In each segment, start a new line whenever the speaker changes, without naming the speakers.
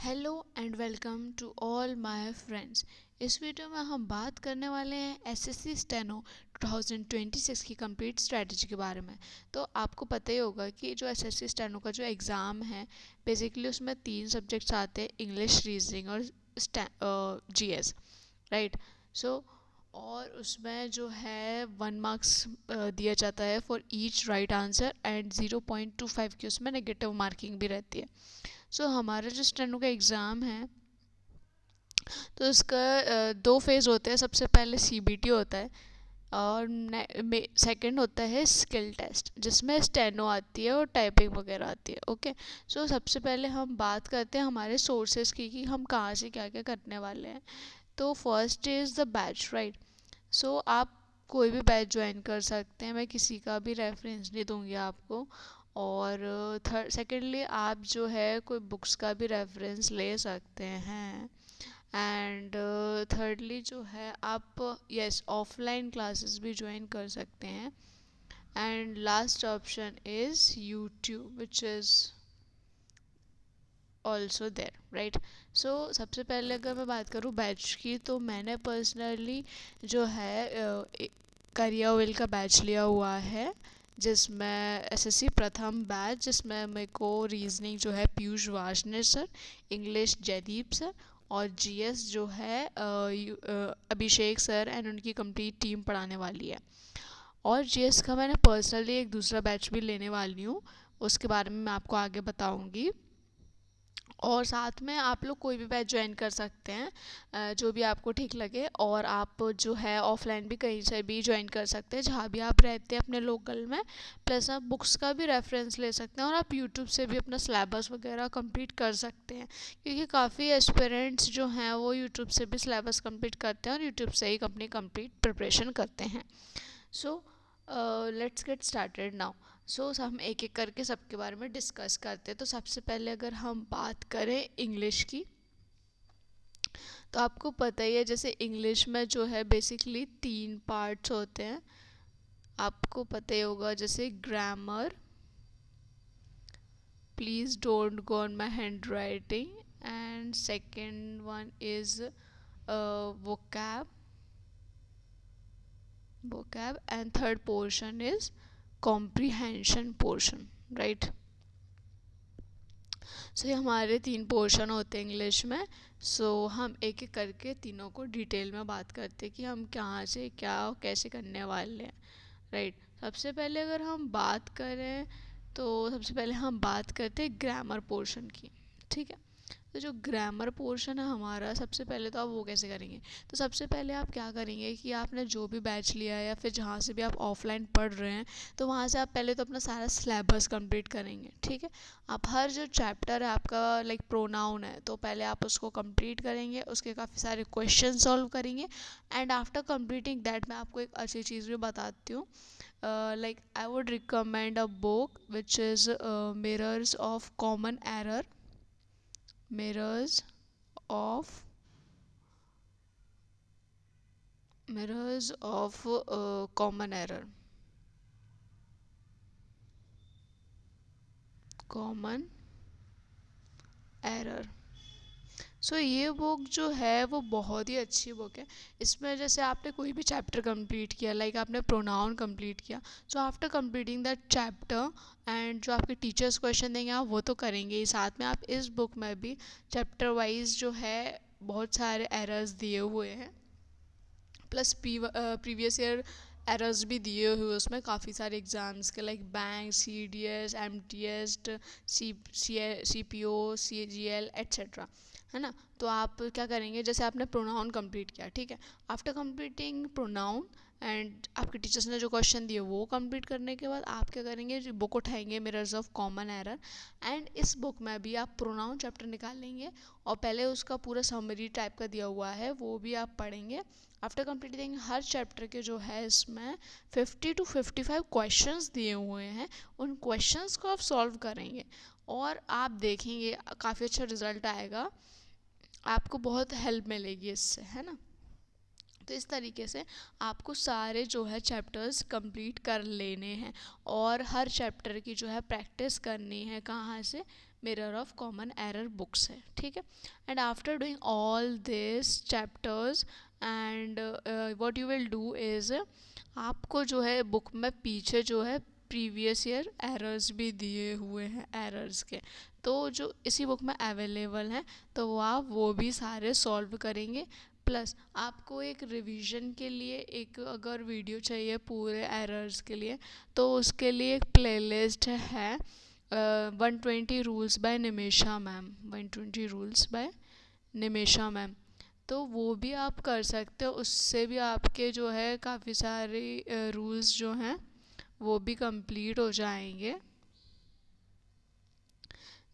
Hello and welcome to all my friends. इस video में हम बात करने वाले हैं एसएससी स्टेनो 2026 की कंप्लीट स्ट्रेटजी के बारे में। तो आपको पता ही होगा कि जो एसएससी स्टेनो का जो एग्ज़ाम है, बेसिकली उसमें 3 सब्जेक्ट्स आते हैं, इंग्लिश, रीजनिंग और जीएस, राइट। सो और उसमें जो है 1 मार्क्स दिया जाता है for each right answer and 0.25 की उसमें नेगेटिव मार्किंग भी रहती है। हमारा जो स्टेनो का एग्ज़ाम है, तो इसका 2 फेज़ होते हैं। सबसे पहले सीबीटी होता है और सेकंड होता है स्किल टेस्ट, जिसमें स्टेनो आती है और टाइपिंग वगैरह आती है। ओके, सबसे पहले हम बात करते हैं हमारे सोर्सेज की कि हम कहाँ से क्या क्या करने वाले हैं। तो first is the batch, right. आप कोई भी बैच ज्वाइन कर सकते हैं, मैं किसी का भी रेफरेंस नहीं दूंगी आपको। और थर्ड सेकेंडली आप जो है कोई बुक्स का भी रेफरेंस ले सकते हैं। एंड थर्डली जो है आप यस ऑफलाइन क्लासेस भी ज्वाइन कर सकते हैं। And last option is YouTube which is also there, right. सबसे पहले अगर मैं बात करूँ बैच की, तो मैंने पर्सनली जो है करियर विल का बैच लिया हुआ है, जिसमें एसएससी प्रथम बैच, जिसमें मेरे को रीजनिंग जो है Piyush Varshney sir, English Jaideep sir और जीएस जो है अभिषेक सर एंड उनकी कंप्लीट टीम पढ़ाने वाली है। और जीएस का मैंने पर्सनली एक दूसरा बैच भी लेने वाली हूँ, उसके बारे में मैं आपको आगे बताऊँगी। और साथ में आप लोग कोई भी बैच ज्वाइन कर सकते हैं, जो भी आपको ठीक लगे। और आप जो है ऑफलाइन भी कहीं से भी ज्वाइन कर सकते हैं, जहाँ भी आप रहते हैं अपने लोकल में। प्लस आप बुक्स का भी रेफरेंस ले सकते हैं और आप यूट्यूब से भी अपना सिलेबस वगैरह कंप्लीट कर सकते हैं, क्योंकि काफ़ी एस्पिरेंट्स जो हैं वो यूट्यूब से भी सिलेबस कंप्लीट करते हैं और यूट्यूब से ही अपनी कंप्लीट प्रिपरेशन करते हैं। So let's get started now. हम एक एक करके सबके बारे में डिस्कस करते हैं। तो सबसे पहले अगर हम बात करें इंग्लिश की, तो आपको पता ही है जैसे इंग्लिश में जो है बेसिकली 3 पार्ट्स होते हैं। आपको पता ही होगा जैसे grammar, please don't go on my hand writing, and second one is vocab vocab and third portion is comprehension portion, right। ये हमारे 3 पोर्शन होते हैं इंग्लिश में। हम एक एक करके तीनों को डिटेल में बात करते हैं कि हम कहाँ से क्या और कैसे करने वाले हैं, राइट। सबसे पहले अगर हम बात करें, तो सबसे पहले हम बात करते हैं ग्रामर पोर्शन की, ठीक है। तो जो ग्रामर पोर्शन है हमारा, सबसे पहले तो आप वो कैसे करेंगे। तो सबसे पहले आप क्या करेंगे कि आपने जो भी बैच लिया है या फिर जहाँ से भी आप ऑफलाइन पढ़ रहे हैं, तो वहाँ से आप पहले तो अपना सारा सिलेबस कंप्लीट करेंगे, ठीक है। आप हर जो चैप्टर है आपका, लाइक प्रोनाउन है, तो पहले आप उसको कंप्लीट करेंगे, उसके काफ़ी सारे क्वेश्चन सॉल्व करेंगे। एंड आफ्टर कंप्लीटिंग दैट मैं आपको एक अच्छी चीज़ भी बताती हूँ। Like I would recommend a book which is mirrors of common error, mirrors of common error, common error। ये बुक जो है वो बहुत ही अच्छी बुक है। इसमें जैसे आपने कोई भी चैप्टर कंप्लीट किया, लाइक आपने प्रोनाउन कंप्लीट किया, after completing that chapter and जो आपके टीचर्स क्वेश्चन देंगे आप वो तो करेंगे ही, साथ में आप इस बुक में भी चैप्टर वाइज जो है बहुत सारे एरर्स दिए हुए हैं, प्लस प्रीवियस ईयर एरर्स भी दिए हुए उसमें काफ़ी सारे एग्ज़ाम्स के, like bank, CDS, MTS, CPO, CGL etcetera, है ना। तो आप क्या करेंगे, जैसे आपने प्रोनाउन कंप्लीट किया, ठीक है। आफ्टर कंप्लीटिंग प्रोनाउन एंड आपके टीचर्स ने जो क्वेश्चन दिए वो कंप्लीट करने के बाद आप क्या करेंगे, बुक उठाएंगे mirrors of common error, and इस बुक में भी आप प्रोनाउन चैप्टर निकालेंगे और पहले उसका पूरा समरी टाइप का दिया हुआ है वो भी आप पढ़ेंगे। आफ्टर कंप्लीटिंग हर चैप्टर के जो है इसमें 50 to 55 क्वेश्चंस दिए हुए हैं, उन क्वेश्चंस को आप सॉल्व करेंगे और आप देखेंगे काफ़ी अच्छा रिजल्ट आएगा, आपको बहुत हेल्प मिलेगी इससे, है ना। तो इस तरीके से आपको सारे जो है चैप्टर्स कंप्लीट कर लेने हैं और हर चैप्टर की जो है प्रैक्टिस करनी है, कहाँ से, mirror of common error books है, ठीक है। And after doing all this chapters and what you will do is, आपको जो है बुक में पीछे जो है प्रीवियस ईयर एरर्स भी दिए हुए हैं एरर्स के, तो जो इसी बुक में अवेलेबल हैं, तो वो आप वो भी सारे सॉल्व करेंगे। प्लस आपको एक रिवीजन के लिए एक अगर वीडियो चाहिए पूरे एरर्स के लिए, तो उसके लिए एक प्लेलिस्ट है 120 rules by Nimesha ma'am, 120 rules by Nimesha ma'am, तो वो भी आप कर सकते हो। उससे भी आपके जो है काफ़ी सारे रूल्स जो हैं वो भी कंप्लीट हो जाएंगे,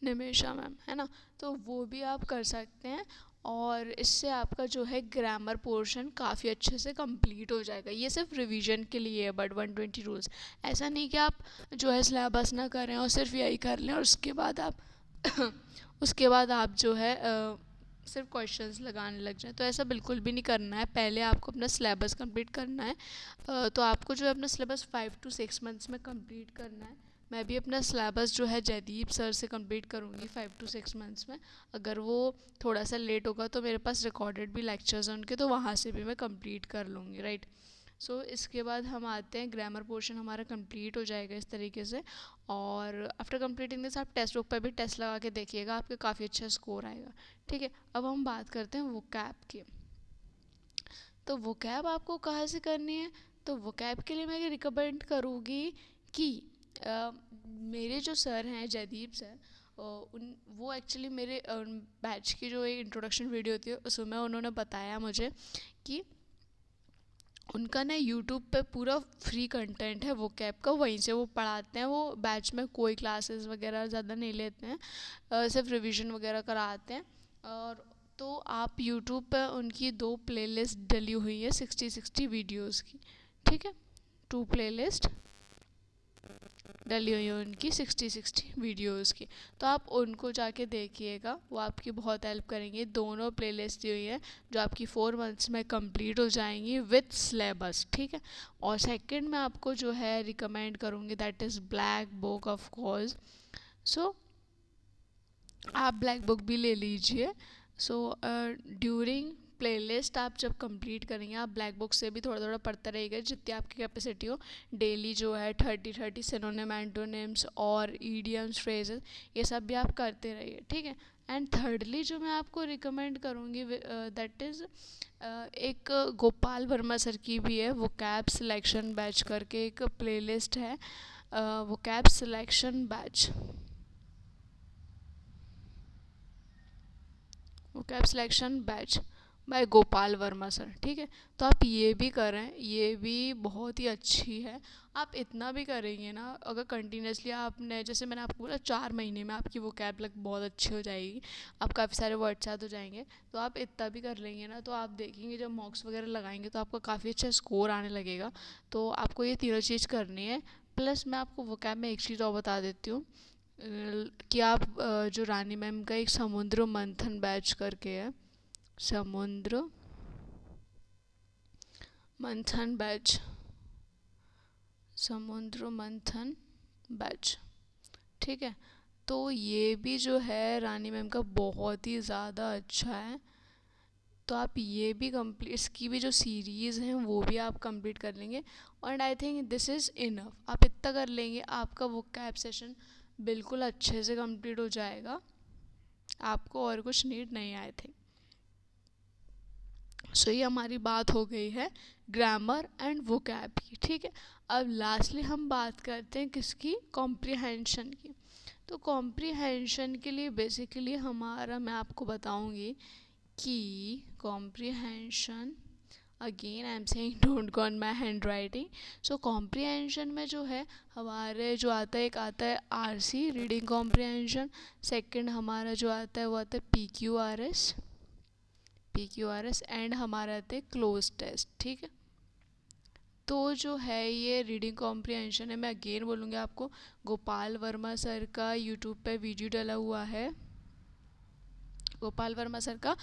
निमेशा मैम है ना, तो वो भी आप कर सकते हैं। और इससे आपका जो है ग्रामर पोर्शन काफ़ी अच्छे से कंप्लीट हो जाएगा। ये सिर्फ रिवीजन के लिए है, बट 120 रूल्स ऐसा नहीं कि आप जो है सिलेबस ना करें और सिर्फ यही कर लें और उसके बाद आप उसके बाद आप जो है सिर्फ क्वेश्चंस लगाने लग जाए, तो ऐसा बिल्कुल भी नहीं करना है। पहले आपको अपना सिलेबस कंप्लीट करना है। तो आपको जो है अपना सिलेबस 5 to 6 मंथ्स में कंप्लीट करना है। मैं भी अपना सिलेबस जो है जयदीप सर से कंप्लीट करूँगी 5 to 6 मंथ्स में। अगर वो थोड़ा सा लेट होगा तो मेरे पास रिकॉर्डेड भी लेक्चर्स हैं उनके, तो वहाँ से भी मैं कंप्लीट कर लूँगी, राइट। सो इसके बाद हम आते हैं, ग्रामर पोर्शन हमारा कंप्लीट हो जाएगा इस तरीके से। और आफ्टर कंप्लीटिंग दिस आप टेक्स्ट बुक पर भी टेस्ट लगा के देखिएगा, आपके काफ़ी अच्छा स्कोर आएगा, ठीक है। अब हम बात करते हैं वोकैब की। तो वोकैब आपको कहाँ से करनी है? तो वोकैब के लिए मैं ये रिकमेंड करूँगी कि मेरे जो सर हैं जयदीप सर, उन वो एक्चुअली मेरे बैच की जो एक इंट्रोडक्शन वीडियो थी उसमें उन्होंने बताया मुझे कि उनका ना यूट्यूब पे पूरा फ्री कंटेंट है वो कैब का, वहीं से वो पढ़ाते हैं। वो बैच में कोई क्लासेस वगैरह ज़्यादा नहीं लेते हैं, सिर्फ रिवीजन वगैरह कराते हैं। और तो आप यूट्यूब पे उनकी 2 प्लेलिस्ट डली हुई है 60-60 वीडियोस की, ठीक है। 2 प्लेलिस्ट डली हुई है उनकी 60-60 वीडियोस की, तो आप उनको जाके देखिएगा, वो आपकी बहुत हेल्प करेंगे। दोनों प्लेलिस्ट दी हुई है जो आपकी 4 मंथ्स में कंप्लीट हो जाएंगी विथ सिलेबस, ठीक है। और सेकंड मैं आपको जो है रिकमेंड करूँगी that is black book of course. So आप ब्लैक बुक भी ले लीजिए। सो ड्यूरिंग प्लेलिस्ट आप जब कंप्लीट करेंगे, आप ब्लैक बुक से भी थोड़ा थोड़ा पढ़ते रहिएगा जितनी आपकी कैपेसिटी हो। डेली जो है 30 सिनोनिम एंटोनिम्स और ईडियम्स फ्रेजेस ये सब भी आप करते रहिए, ठीक है। एंड थर्डली जो मैं आपको रिकमेंड करूँगी दैट इज़ एक गोपाल वर्मा सर की भी है वोकैब सिलेक्शन बैच करके एक प्लेलिस्ट है, vocab selection batch, vocab selection batch by Gopal Verma sir, ठीक है। तो आप ये भी करें, ये भी बहुत ही अच्छी है। आप इतना भी करेंगे ना, अगर कंटिन्यूसली आपने, जैसे मैंने आपको बोला 4 महीने में आपकी वोकैब लग बहुत अच्छी हो जाएगी, आप काफ़ी सारे वर्ड्स याद हो जाएंगे। तो आप इतना भी कर लेंगे ना, तो आप देखेंगे जब मॉक्स वगैरह लगाएंगे तो आपका काफ़ी अच्छा स्कोर आने लगेगा। तो आपको ये तीनों चीज़ करनी है। प्लस मैं आपको वोकैब में एक चीज़ और बता देती हूँ कि आप जो रानी मैम का एक समुद्र मंथन बैच करके है, समुद्र मंथन बैच, समुद्र मंथन बैच, ठीक है। तो ये भी जो है रानी मैम का बहुत ही ज़्यादा अच्छा है। तो आप ये भी कंप्लीट, इसकी भी जो सीरीज़ हैं वो भी आप कंप्लीट कर लेंगे। और I think this is enough, आप इतना कर लेंगे आपका वो कैब सेशन बिल्कुल अच्छे से कंप्लीट हो जाएगा, आपको और कुछ नीड नहीं आई थिंक। सो ये हमारी बात हो गई है ग्रामर एंड वोकैब की, ठीक है। अब लास्टली हम बात करते हैं किसकी, कॉम्प्रिहेंशन की। तो कॉम्प्रिहेंशन के लिए बेसिकली हमारा, मैं आपको बताऊंगी कि comprehension, again I am saying don't go on my hand writing. So comprehension में जो है हमारे जो आता है, एक आता है RC रीडिंग कॉम्प्रिहेंशन, सेकंड हमारा जो आता है वो आता है PQRS एंड हमारा आता है क्लोज टेस्ट, ठीक है। तो जो है ये रीडिंग कॉम्प्रिहेंशन है, मैं अगेन बोलूँगी आपको, गोपाल वर्मा सर का यूट्यूब पे वीडियो डला हुआ है, गोपाल वर्मा सर का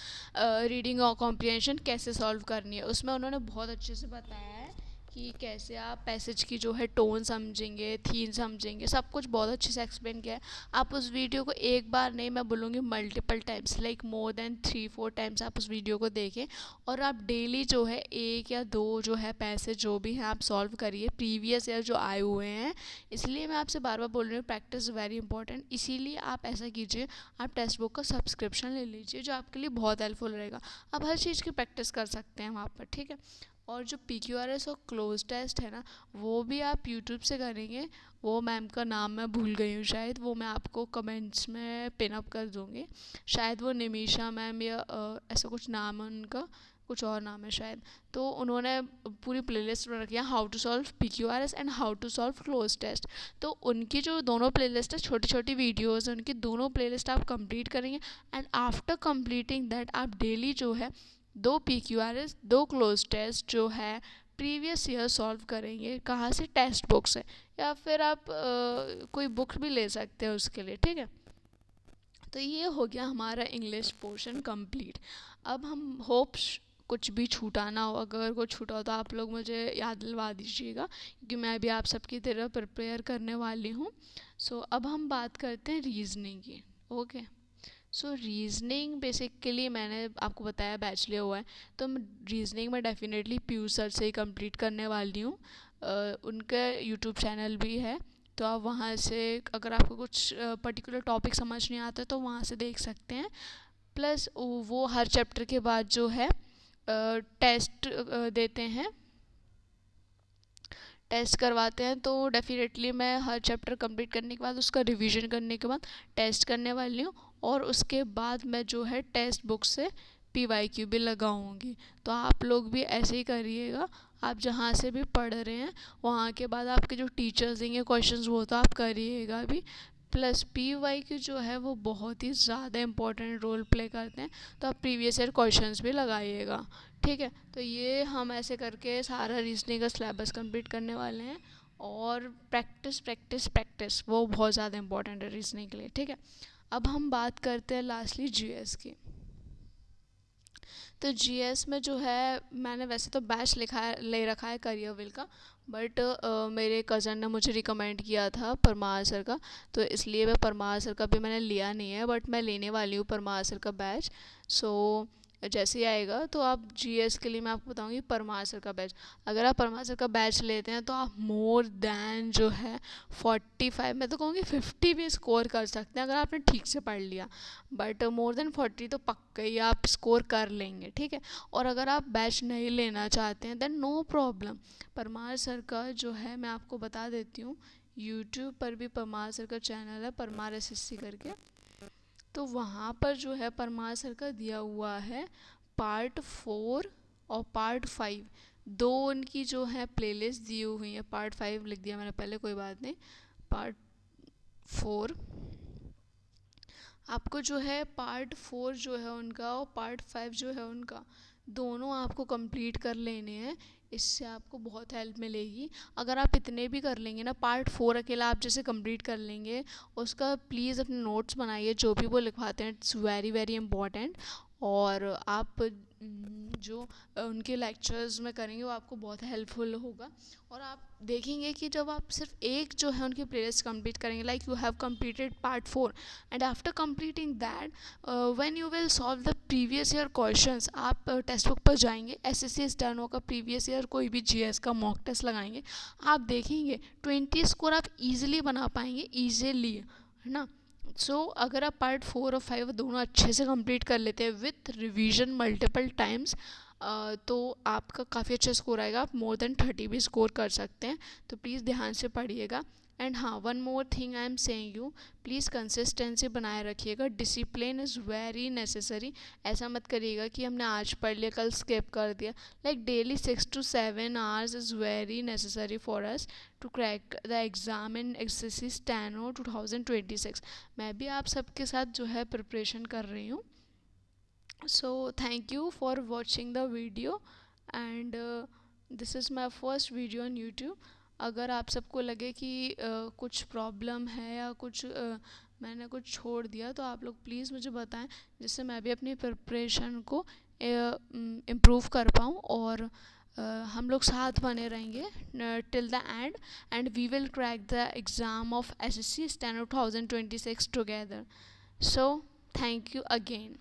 रीडिंग और कॉम्प्रिहेंशन कैसे सॉल्व करनी है, उसमें उन्होंने बहुत अच्छे से बताया है कि कैसे आप पैसेज की जो है टोन समझेंगे, थीम समझेंगे, सब कुछ बहुत अच्छे से एक्सप्लेन किया है। आप उस वीडियो को एक बार नहीं, मैं बोलूँगी multiple times, like more than 3-4 times आप उस वीडियो को देखें और आप डेली जो है 1 या 2 जो है पैसेज जो भी हैं आप सॉल्व करिए प्रीवियस ईयर जो आए हुए हैं। इसलिए मैं आपसे बार बार बोल रही हूँ, प्रैक्टिस वेरी इंपॉर्टेंट। इसीलिए आप ऐसा कीजिए, आप टेक्स्ट बुक का सब्सक्रिप्शन ले लीजिए जो आपके लिए बहुत हेल्पफुल रहेगा। आप हर चीज़ की प्रैक्टिस कर सकते हैं वहाँ पर, ठीक है। और जो PQRS और क्लोज टेस्ट है ना, वो भी आप यूट्यूब से करेंगे। वो मैम का नाम मैं भूल गई हूँ शायद, वो मैं आपको कमेंट्स में पिन अप कर दूँगी। शायद वो निमिषा मैम या ऐसा कुछ नाम है उनका, कुछ और नाम है शायद। तो उन्होंने पूरी प्लेलिस्ट बना रखी है, how to solve PQRS and how to solve cloze test. तो उनकी जो दोनों प्लेलिस्ट है, छोटी छोटी वीडियोज़ हैं, उनकी दोनों प्लेलिस्ट आप कंप्लीट करेंगे। एंड आफ्टर कंप्लीटिंग दैट आप डेली जो है 2 PQRS 2 क्लोज टेस्ट जो है प्रीवियस ईयर सॉल्व करेंगे। कहाँ से? टेक्स्ट बुक से, या फिर आप कोई बुक भी ले सकते हैं उसके लिए, ठीक है। तो ये हो गया हमारा इंग्लिश पोर्शन कंप्लीट। अब हम होप्स कुछ भी छूटा ना हो, अगर कुछ छूटा हो तो आप लोग मुझे याद दिलवा दीजिएगा, क्योंकि मैं भी आप सबकी तरह प्रिपेयर करने वाली हूँ। सो अब हम बात करते हैं रीजनिंग की। ओके, सो रीजनिंग बेसिकली मैंने आपको बताया बैच लिया हुआ है, तो रीजनिंग में डेफिनेटली पीयू सर से ही कंप्लीट करने वाली हूँ। उनका यूट्यूब चैनल भी है, तो आप वहाँ से अगर आपको कुछ पर्टिकुलर टॉपिक समझ नहीं आता तो वहाँ से देख सकते हैं। प्लस वो हर चैप्टर के बाद जो है टेस्ट देते हैं, टेस्ट करवाते हैं। तो डेफिनेटली मैं हर चैप्टर कंप्लीट करने के बाद उसका रिवीजन करने के बाद टेस्ट करने वाली हूँ, और उसके बाद मैं जो है टेक्स्ट बुक से PYQ भी लगाऊंगी। तो आप लोग भी ऐसे ही करिएगा, आप जहाँ से भी पढ़ रहे हैं वहाँ के बाद आपके जो टीचर्स देंगे क्वेश्चंस वो तो आप करिएगा भी। प्लस PYQ जो है वो बहुत ही ज़्यादा इम्पोर्टेंट रोल प्ले करते हैं, तो आप प्रीवियस ईयर क्वेश्चंस भी लगाइएगा, ठीक है। तो ये हम ऐसे करके सारा रीजनिंग का सिलेबस कंप्लीट करने वाले हैं। और प्रैक्टिस प्रैक्टिस प्रैक्टिस वो बहुत ज़्यादा इंपॉर्टेंट है रीजनिंग के लिए, ठीक है। अब हम बात करते हैं लास्टली GS की। तो GS में जो है मैंने वैसे तो बैच ले रखा है करियर विल का, बट मेरे कज़न ने मुझे रिकमेंड किया था परमार सर का, तो इसलिए मैं परमार सर का भी मैंने लिया नहीं है, बट मैं लेने वाली हूँ परमार सर का बैच। सो जैसे ही आएगा तो आप GS के लिए मैं आपको बताऊंगी परमार सर का बैच। अगर आप परमार सर का बैच लेते हैं तो आप मोर दैन जो है 45, मैं तो कहूँगी 50 भी स्कोर कर सकते हैं अगर आपने ठीक से पढ़ लिया। बट मोर देन 40 तो पक्का ही आप स्कोर कर लेंगे, ठीक है। और अगर आप बैच नहीं लेना चाहते हैं then no problem. Parmar sir का जो है मैं आपको बता देती हूँ, यूट्यूब पर भी परमार सर का चैनल है, परमार SSC करके। तो वहाँ पर जो है परमार सर का दिया हुआ है पार्ट 4 और पार्ट 5, दो उनकी जो है प्लेलिस्ट दी हुई है। पार्ट 5 लिख दिया मैंने पहले, कोई बात नहीं। पार्ट 4 आपको जो है, पार्ट 4 जो है उनका और पार्ट 5 जो है उनका, दोनों आपको कंप्लीट कर लेने हैं। इससे आपको बहुत हेल्प मिलेगी। अगर आप इतने भी कर लेंगे ना, पार्ट 4 अकेला आप जैसे कंप्लीट कर लेंगे, उसका प्लीज़ अपने नोट्स बनाइए, जो भी वो लिखवाते हैं इट्स वेरी वेरी इंपॉर्टेंट। और आप जो उनके लेक्चर्स में करेंगे वो आपको बहुत हेल्पफुल होगा। और आप देखेंगे कि जब आप सिर्फ एक जो है उनकी प्लेलिस्ट कंप्लीट करेंगे, like you have completed part 4 and after completing that when you will solve the previous year questions, आप टेक्स्ट बुक पर जाएंगे, SSC स्टेनो का प्रीवियस ईयर कोई भी GS का मॉक टेस्ट लगाएंगे, आप देखेंगे 20 स्कोर आप इजीली बना पाएंगे, ईजीली, है ना। अगर आप पार्ट 4 और 5 दोनों अच्छे से कंप्लीट कर लेते हैं विथ रिवीजन मल्टीपल टाइम्स, तो आपका काफ़ी अच्छा स्कोर आएगा, आप मोर देन 30 भी स्कोर कर सकते हैं। तो प्लीज़ ध्यान से पढ़िएगा। एंड हाँ, one more thing I am saying you, please consistency बनाए रखिएगा, डिसिप्लिन इज़ वेरी नेसेसरी। ऐसा मत करिएगा कि हमने आज पढ़ लिया कल स्किप कर दिया। Like daily 6 to 7 hours is very necessary for us to crack the exam in SSC steno 2026। मैं भी आप सबके साथ जो है प्रिपरेशन कर रही हूँ। So thank you for watching the video and this is my first video on YouTube. अगर आप सबको लगे कि कुछ प्रॉब्लम है या कुछ मैंने कुछ छोड़ दिया तो आप लोग प्लीज़ मुझे बताएं, जिससे मैं भी अपनी प्रिपरेशन को इम्प्रूव कर पाऊँ। और हम लोग साथ बने रहेंगे till the end we will crack the exam of SSC steno 2026 together. So thank you again.